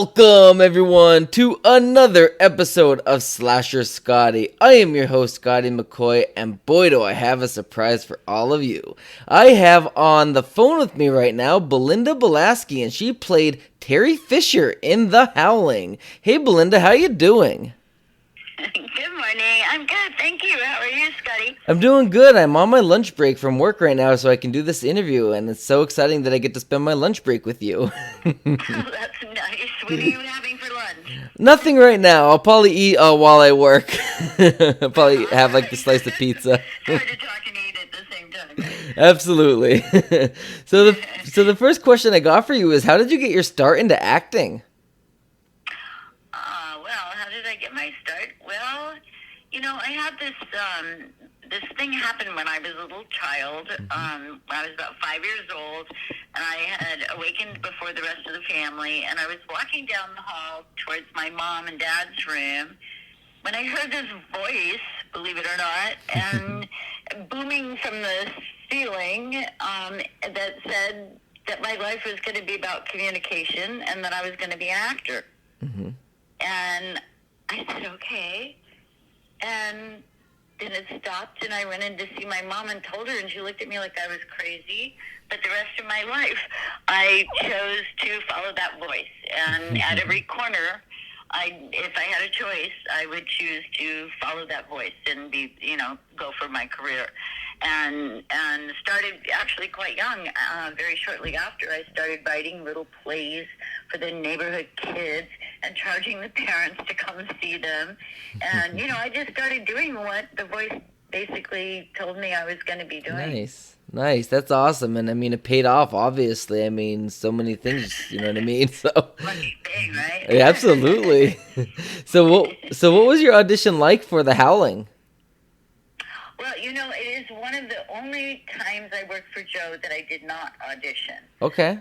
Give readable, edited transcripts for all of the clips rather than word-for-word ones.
Welcome, everyone, to another episode of Slasher Scotty. I am your host, Scotty McCoy, and boy, do I have a surprise for all of you. I have on the phone with me right now Belinda Balaski, and she played Terry Fisher in The Howling. Hey, Belinda, how you doing? Good morning. I'm good, thank you. How are you, Scotty? I'm doing good. I'm on my lunch break from work right now, so I can do this interview, and it's so exciting that I get to spend my lunch break with you. Oh, that's nice. What are you having for lunch? Nothing right now. I'll probably eat while I work. I'll probably have like a slice of pizza. Hard to talk and eat at the same time, right? Absolutely. So the first question I got for you is, how did you get your start into acting? Well, how did I get my start? Well, I had this thing happen when I was a little child. I was about 5 years old, and I had awakened before the rest of the family, and I was walking down the hall towards my mom and dad's room when I heard this voice, believe it or not, and booming from the ceiling that said that my life was going to be about communication and that I was going to be an actor. Mm-hmm. And I said, okay. And then it stopped, and I went in to see my mom and told her, and she looked at me like I was crazy. But the rest of my life, I chose to follow that voice. And at every corner, if I had a choice, I would choose to follow that voice and go for my career. And started actually quite young. Very shortly after, I started writing little plays for the neighborhood kids and charging the parents to come see them. And, I just started doing what the voice basically told me I was going to be doing. Nice. That's awesome. And I mean, it paid off, obviously. I mean, so many things, you know what I mean? So Lucky thing, right? Yeah, absolutely. So what was your audition like for The Howling? Well, it is one of the only times I worked for Joe that I did not audition. Okay.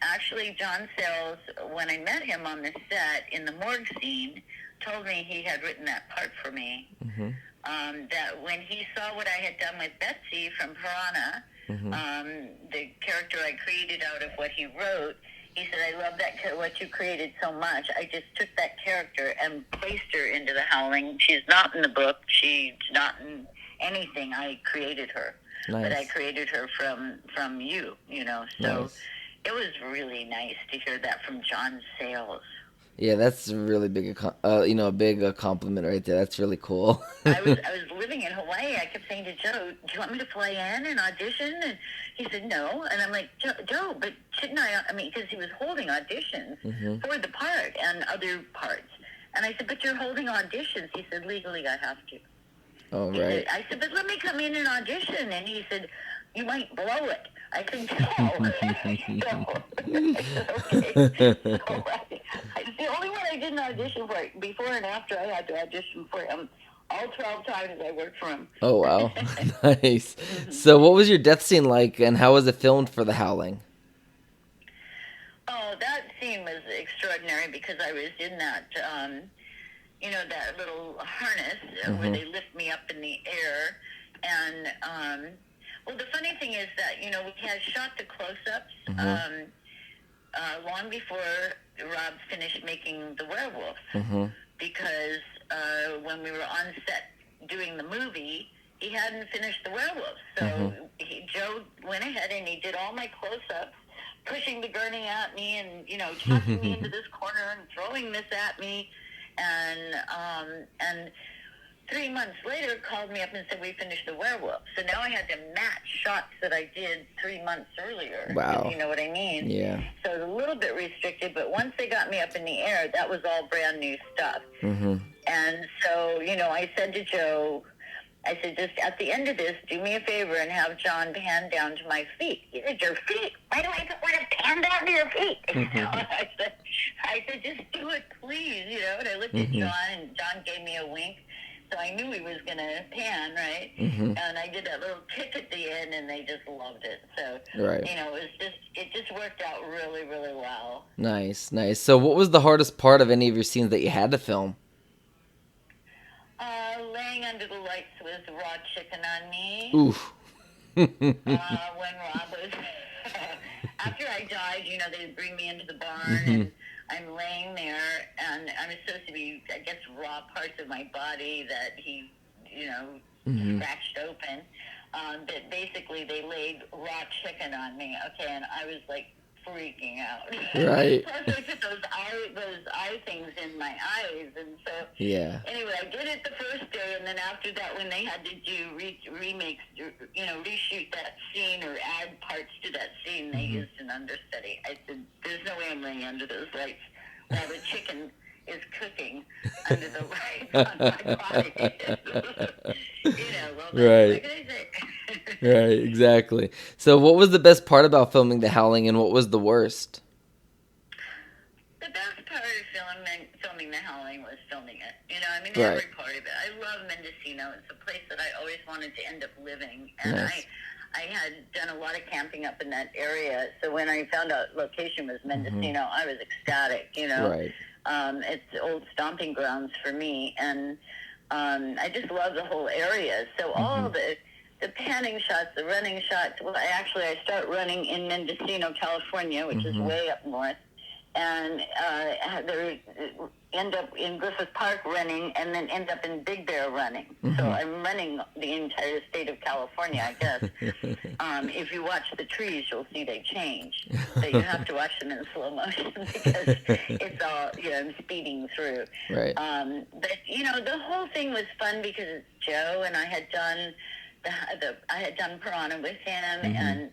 Actually, John Sayles, when I met him on the set in the morgue scene, told me he had written that part for me. Mm-hmm. That when he saw what I had done with Betsy from Piranha, the character I created out of what he wrote, he said, I love what you created so much. I just took that character and placed her into The Howling. She's not in the book. She's not in anything. I created her. Nice. But I created her from you, So Nice. It was really nice to hear that from John Sayles. Yeah, that's a really big, a big compliment right there. That's really cool. I was living in Hawaii. I kept saying to Joe, do you want me to fly in and audition? And he said, no. And I'm like, Joe, but shouldn't I? I mean, because he was holding auditions for the part and other parts. And I said, but you're holding auditions. He said, legally, I have to. Oh, right. I said, but let me come in and audition. And he said, you might blow it. I said, no. I said, okay. It's the only one I didn't audition for. Before and after, I had to audition for him. All 12 times I worked for him. Oh, wow. Nice. So what was your death scene like, and how was it filmed for The Howling? Oh, that scene was extraordinary because I was in that, that little harness where they lift me up in the air. And, well, the funny thing is that, we had shot the close-ups long before Rob finished making the Werewolf. Because when we were on set doing the movie, he hadn't finished the Werewolf. So Joe went ahead and he did all my close-ups, pushing the gurney at me and, tossing me into this corner and throwing this at me. And 3 months later called me up and said, we finished the Werewolf. So now I had to match shots that I did 3 months earlier. Wow. You know what I mean? Yeah. So it was a little bit restricted, but once they got me up in the air, that was all brand new stuff. And so, I said to Joe, I said, just at the end of this, do me a favor and have John pan down to my feet. He said, your feet? Why do I want to pan down to your feet? I said, just do it, please. And I looked at John, and John gave me a wink. So I knew he was going to pan, right? And I did that little kick at the end, and they just loved it. So, right. It just worked out really, really well. Nice. So what was the hardest part of any of your scenes that you had to film? Laying under the lights with raw chicken on me. Oof. When Rob was... After I died, they'd bring me into the barn, and I'm laying there, and I'm supposed to be, I guess, raw parts of my body that he, scratched open. But basically, they laid raw chicken on me, okay, and I was like freaking out. Right. Plus, I put those eye things in my eyes, and so Yeah. anyway, I did it the first day, and then after that, when they had to do remakes, reshoot that scene or add parts to that scene, they used an understudy. I said, "There's no way I'm laying under those lights while the chicken is cooking under the lights on my body." Right. What can I say? Right, exactly. So what was the best part about filming The Howling, and what was the worst? The best part of filming The Howling was filming it. Right. Every part of it. I love Mendocino. It's a place that I always wanted to end up living. And Nice. I had done a lot of camping up in that area. So when I found out location was Mendocino, I was ecstatic, Right. It's old stomping grounds for me. And I just love the whole area. So all the panning shots, the running shots, well, I start running in Mendocino, California, which is way up north. And they end up in Griffith Park running, and then end up in Big Bear running. So I'm running the entire state of California, I guess. If you watch the trees, you'll see they change. So you have to watch them in slow motion because it's all, I'm speeding through. Right. But, the whole thing was fun because it's Joe, and I had done I had done Piranha with him, and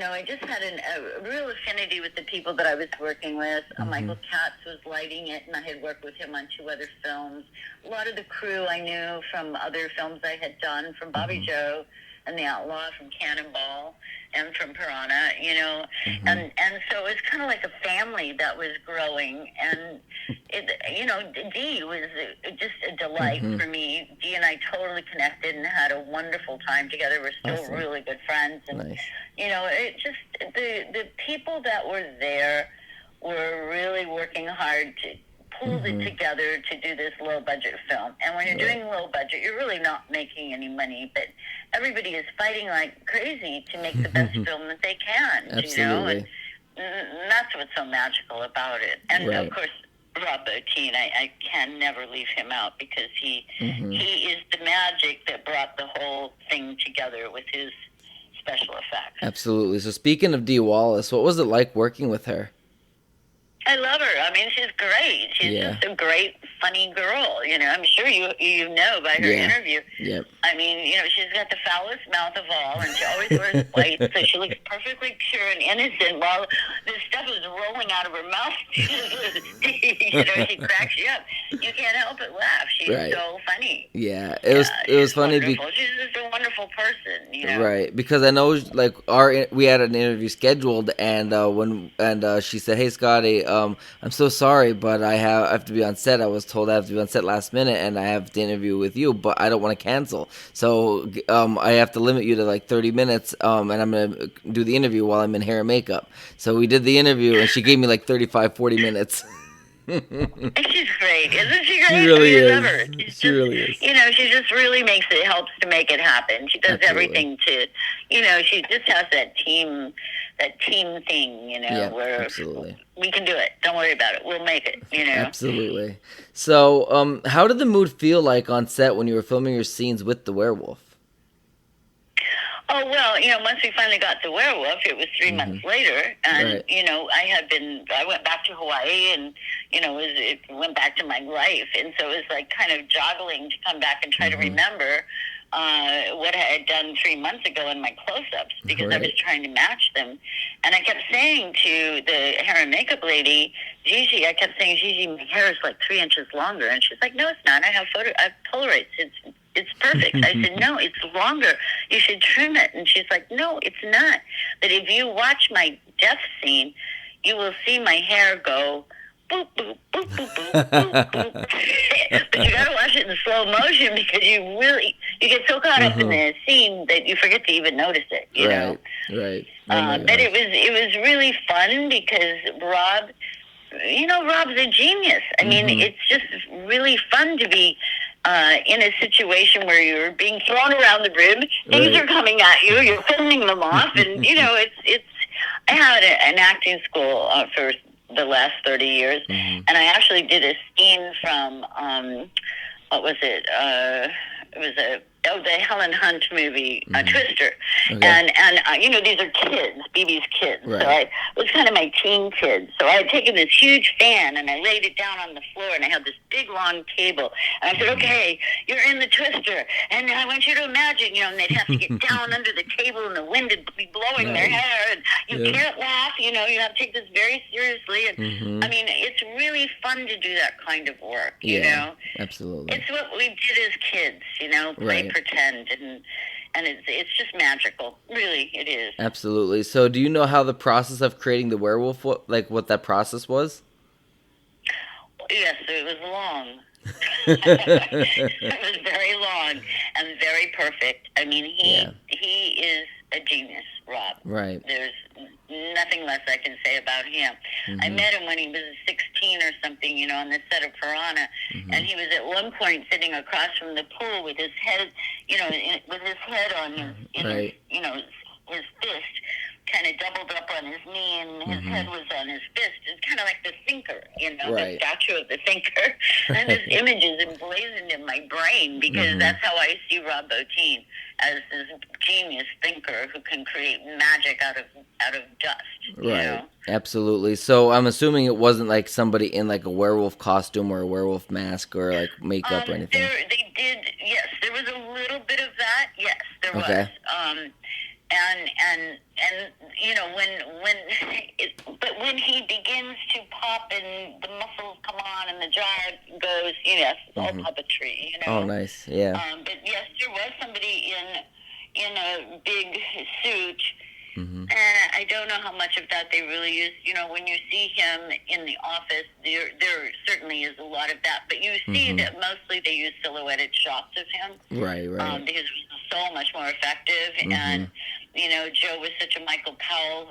I just had a real affinity with the people that I was working with. Michael Katz was lighting it, and I had worked with him on 2 other films. A lot of the crew I knew from other films I had done, from Bobby Joe and The Outlaw, from Cannonball, and from Piranha, and so it was kind of like a family that was growing, and Dee was just a delight for me. Dee and I totally connected and had a wonderful time together. We're still really good friends, and Nice. It just the people that were there were really working hard to pull it together to do this low budget film. And when you're doing low budget, you're really not making any money, but everybody is fighting like crazy to make the best film that they can. Absolutely. And that's what's so magical about it. And of course, Rob Bottin, I can never leave him out because he is the magic that brought the whole thing together with his special effects. Absolutely. So speaking of Dee Wallace, what was it like working with her? I love her. I mean, she's great. She's just a great, funny girl. I'm sure you know by her interview. Yep. I mean, she's got the foulest mouth of all, and she always wears white, so she looks perfectly pure and innocent while this stuff is rolling out of her mouth. She cracks you up. You can't help but laugh. She's so funny. Yeah, it was funny. She's just a wonderful person. Right, because I know we had an interview scheduled, and she said, "Hey, Scotty, I'm so sorry, but I have to be on set. I was told I have to be on set last minute, and I have the interview with you, but I don't want to cancel. So I have to limit you to like 30 minutes, and I'm going to do the interview while I'm in hair and makeup." So we did the interview, and she gave me like 35, 40 minutes. She's great, isn't she great? She really is. Love her. She really is. She just really helps to make it happen. She does everything to, she just has that team thing, where absolutely. We can do it. Don't worry about it. We'll make it, Absolutely. So, how did the mood feel like on set when you were filming your scenes with the werewolf? Oh, well, once we finally got the werewolf, it was 3 months later, and, I went back to Hawaii, and, it went back to my life, and so it was like kind of joggling to come back and try to remember what I had done 3 months ago in my close-ups, because I was trying to match them, and I kept saying to the hair and makeup lady, Gigi, Gigi, my hair is like 3 inches longer, and she's like, no, it's not, I have Polaroids, it's perfect. I said, no, it's longer. You should trim it. And she's like, no, it's not. But if you watch my death scene, you will see my hair go boop, boop, boop, boop, boop, boop, boop. But you got to watch it in slow motion because you get so caught up in the scene that you forget to even notice it, you know? Right. But it was really fun because Rob, Rob's a genius. I mean, it's just really fun to be in a situation where you're being thrown around the room, things are coming at you, you're filming them off, and it's. I had an acting school for the last 30 years. Mm-hmm. And I actually did a scene from, what was it? It was the Helen Hunt movie, Twister. Okay. And you know, these are kids, BB's kids. Right. So it was kind of my teen kids. So I had taken this huge fan and I laid it down on the floor and I had this big long table. And I said, okay, you're in the Twister. And I want you to imagine, you know, and they'd have to get down under the table and the wind would be blowing their hair. And you can't laugh, you know, you have to take this very seriously. And I mean, it's really fun to do that kind of work, you know? Absolutely. It's what we did as kids, you know, play pretend, and it's just magical. Really, it is. Absolutely. So do you know how the process of creating the werewolf, what that process was? Yes, it was long. It was very long and very perfect. I mean, he is a genius, Rob. Right. There's nothing less I can say about him. I met him when he was 16 or something, you know, on the set of Piranha, and he was at one point sitting across from the pool with his head, you know, with his head on his, his, you know, his fist, kind of doubled up on his knee, and his head was on his fist. It's kind of like the Thinker, you know, the statue of the Thinker. And this image is emblazoned in my brain because that's how I see Rob Bottin, as this genius thinker who can create magic out of dust. You know? Absolutely. So I'm assuming it wasn't like somebody in like a werewolf costume or a werewolf mask or like makeup or anything. They did, yes. There was a little bit of that. Yes, there was. And you know, but when he begins to pop and the muscles come on and the jaw goes, yes, it's all puppetry, you know. Oh, nice, yeah. But yes, there was somebody in a big suit. And I don't know how much of that they really use. You know, when you see him in the office, there certainly is a lot of that. But you see that mostly they use silhouetted shots of him. Right. Because it was so much more effective. And, you know, Joe was such a Michael Powell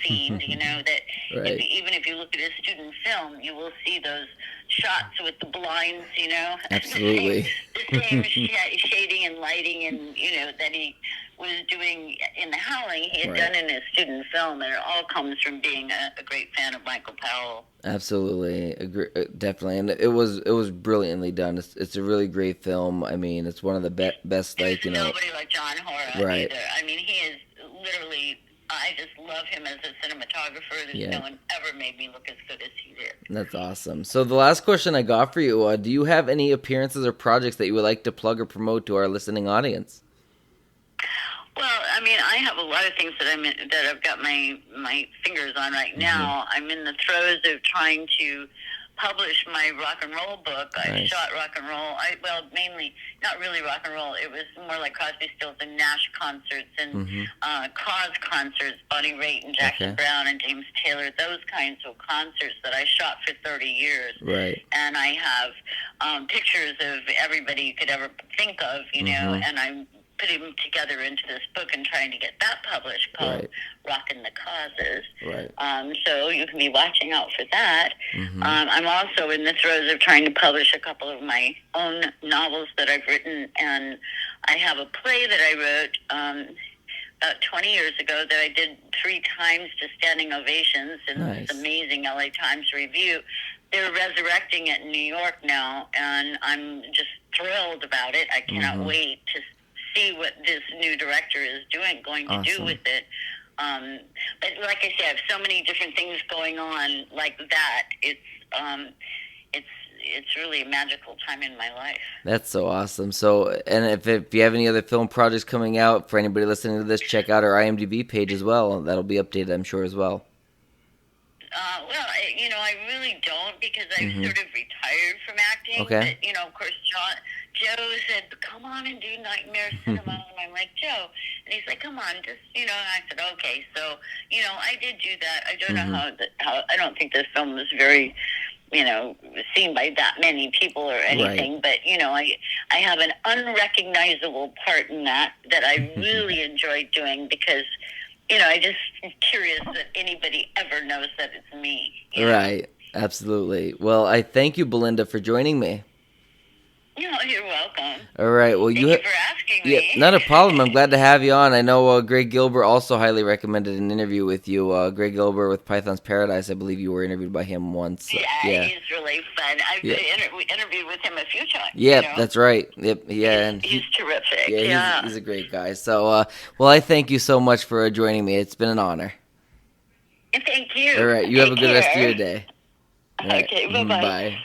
fiend, you know, that even if you look at his student film, you will see those shots with the blinds, you know. Absolutely. the same shading and lighting and, you know, that he was doing in the Howling, he had done in his student film, and it all comes from being a great fan of Michael Powell. Absolutely, definitely, and it was brilliantly done. It's a really great film. I mean, it's one of the best, like, you know. Nobody like John Hora either. I mean, he is literally. I just love him as a cinematographer. There's no one ever made me look as good as he did. That's awesome. So the last question I got for you: do you have any appearances or projects that you would like to plug or promote to our listening audience? Well, I mean, I have a lot of things that I've got my fingers on right now. I'm in the throes of trying to publish my rock and roll book. I shot rock and roll. Mainly not really rock and roll. It was more like Crosby, Stills and Nash concerts and Cause concerts, Bonnie Raitt and Jackson Browne and James Taylor. Those kinds of concerts that I shot for 30 years. Right. And I have pictures of everybody you could ever think of, you know, and I'm putting them together into this book and trying to get that published called Rockin' the Causes. So you can be watching out for that. I'm also in the throes of trying to publish a couple of my own novels that I've written, and I have a play that I wrote about 20 years ago that I did 3 times to standing ovations in this amazing LA Times review. They're resurrecting it in New York now, and I'm just thrilled about it. I cannot wait to see what this new director is going to do with it. But like I said, I have so many different things going on like that. It's really a magical time in my life. That's so awesome. So, and if you have any other film projects coming out, for anybody listening to this, check out our IMDb page as well. That'll be updated, I'm sure, as well. You know, I really don't because I've sort of retired from acting. But, you know, of course, Joe said, come on and do Nightmare Cinema. And I'm like, Joe. And he's like, come on, just, you know. And I said, okay. So, you know, I did do that. I don't know how, I don't think this film was very, you know, seen by that many people or anything. But, you know, I have an unrecognizable part in that I really enjoyed doing because, you know, I just am curious that anybody ever knows that it's me. You know? Right. Absolutely. Well, I thank you, Belinda, for joining me. No, you're welcome. All right. Well, Thank you for asking me. Yeah, not a problem. I'm glad to have you on. I know Greg Gilbert also highly recommended an interview with you. Greg Gilbert with Python's Paradise. I believe you were interviewed by him once. Yeah, he's really fun. I've interviewed with him a few times. Yeah, that's right. Yep. Yeah, he's terrific. Yeah, he's a great guy. So, well, I thank you so much for joining me. It's been an honor. Thank you. All right. You have a good rest of your day. Okay. Bye-bye. Bye.